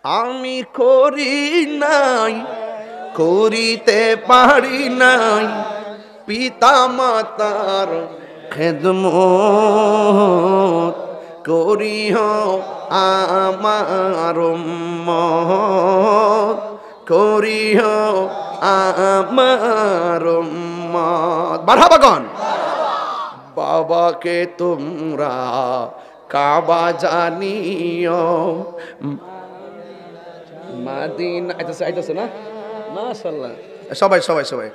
আমি করি নাই, করিতে পারি নাই পিতা মাতার খেদমত, করিহ আমার উম্মত, করিহ আমার উম্মত। বারহাবাগন। বাবাকে তোমরা কাবা জানিও, মাদিনা আইতাছে না, মাশাআল্লাহ, সবাই সবাই সবাই।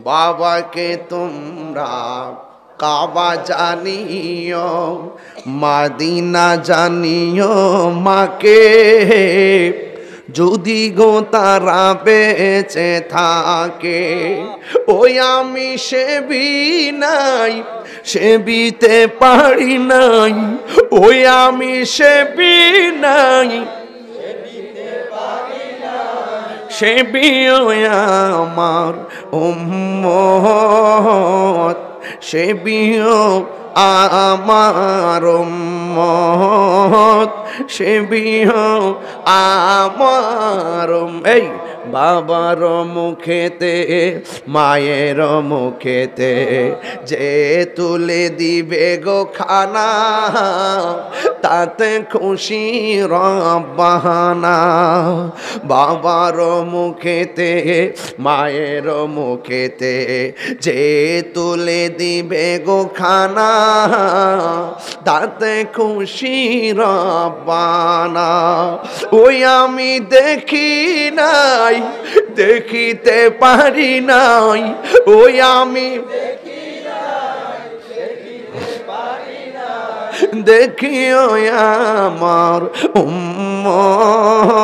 বাবাকে তোমরা কাবা জানিও, মাদিনা জানিও মাকে, যদি গো তারা বেঁচে থাকে। ওই আমি সেবি নাই, সেবিতে পারি নাই, ওই আমি সেবি নাই, সেবিও আমার উম্মত, সেবিও আমার উম্মত, সেবিও আমার। এই বাবার মুখেতে মায়ের মুখেতে যে তুলে দিবে গো খানা, তাতে খুশি রব্বানা। বাবার মুখেতে মায়ের মুখেতে যে তুলে দিবে গো খানা, তাতে খুশি রব্বানা। ওই আমি দেখি নাই, দেখিতে পারি নাই, ওই আমি দেখিও আমার উম্মত,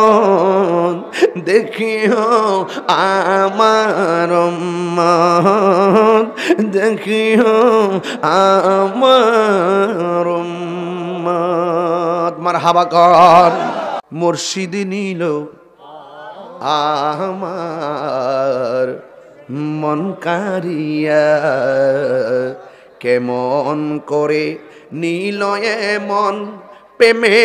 দেখিও আমার উম্মত, দেখিও আমার উম্মত। মারহাবা কর। মুর্শিদ নিল আমার মন কারিয়া, কেমন করে নীল মন প্রেমে,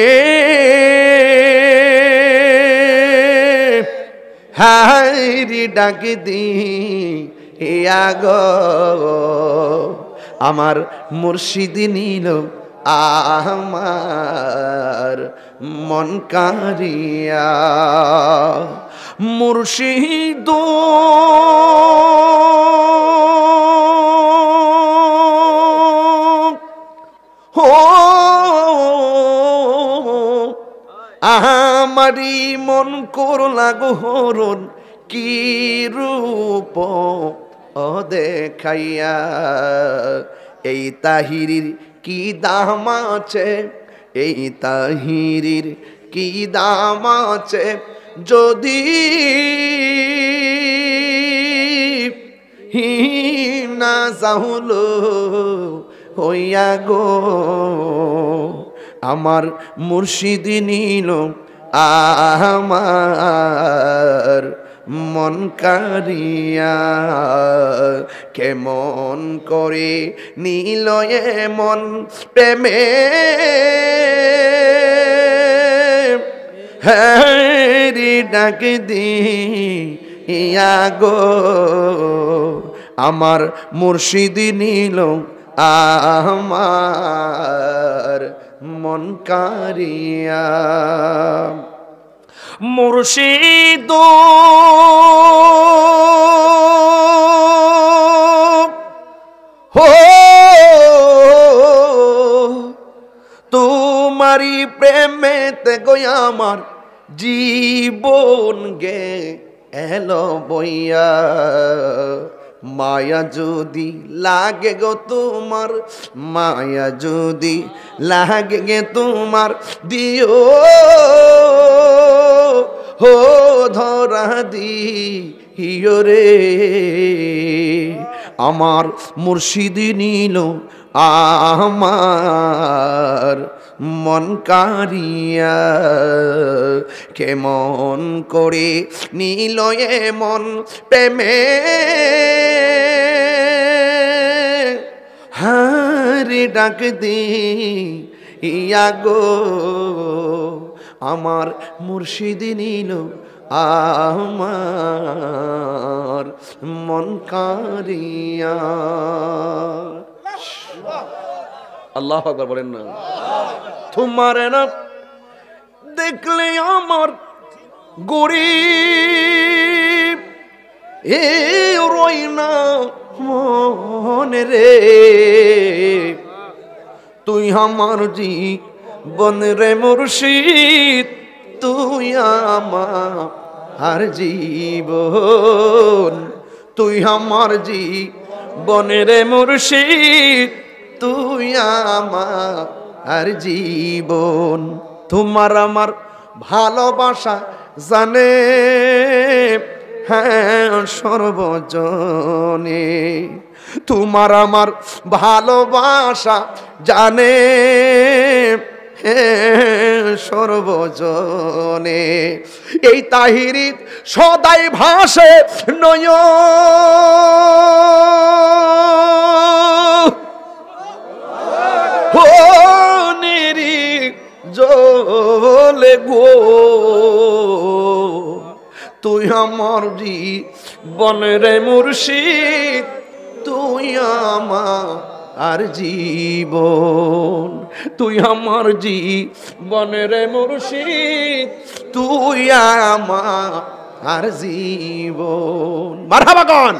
হায়রি ডাক দি গো আমার মুর্শিদ নিল আমার মন কারিয়া। মুর্শিদ আমারি মন করলা গো হরণ, কি রূপ ও দেখাইয়া। এই তাহিরির কি দাম আছে, এই তাহিরির কি দাম আছে, যদি না চাহুলো হইয়া গো আমার মুর্শিদ নিল আমার মন কারিয়া। কেমন করে নীল মন প্রেমে, হ্যারি ডাক দি গো আমার মুর্শিদ নিল আমার মন কারিয়া। মুর্শিদ হো তোমারি প্রেমেতে গো আমার জীবন গে এলো বইয়া। মায়া যদি লাগে গো তোমার, মায়া যদি লাগে গে তোমার, দিও হো ধরা দিও রে আমার মুর্শিদ নিল আমার মন কারিয়া। কেমন করে নীল মন প্রেমে, হারে ডাক দি গো আমার মুর্শিদ নীল আমার মন কারিয়া। আল্লাহু আকবার বলেন না। তোমার না দেখলে আমার গরিব এ রই না মনে রে, তুই আমার জীবন রে মুর্শিদ, তুই আমার জীবন, তুই আমার জীবন রে মুর্শিদ, তুই আমার জীবন। তোমার আমার ভালোবাসা জানে হ্যাঁ সর্বজনে, তোমার আমার ভালোবাসা জানে সর্বজনে। এই তাহিরি সদাই ভাসে নয়নেরি জলে গো, তুই আমার জীবন রে মুর্শিদ, তুই আমার জীবন, তুই আমার জীবন রে মুর্শিদ, তুই আমার জীবন। মারহাবা কোন।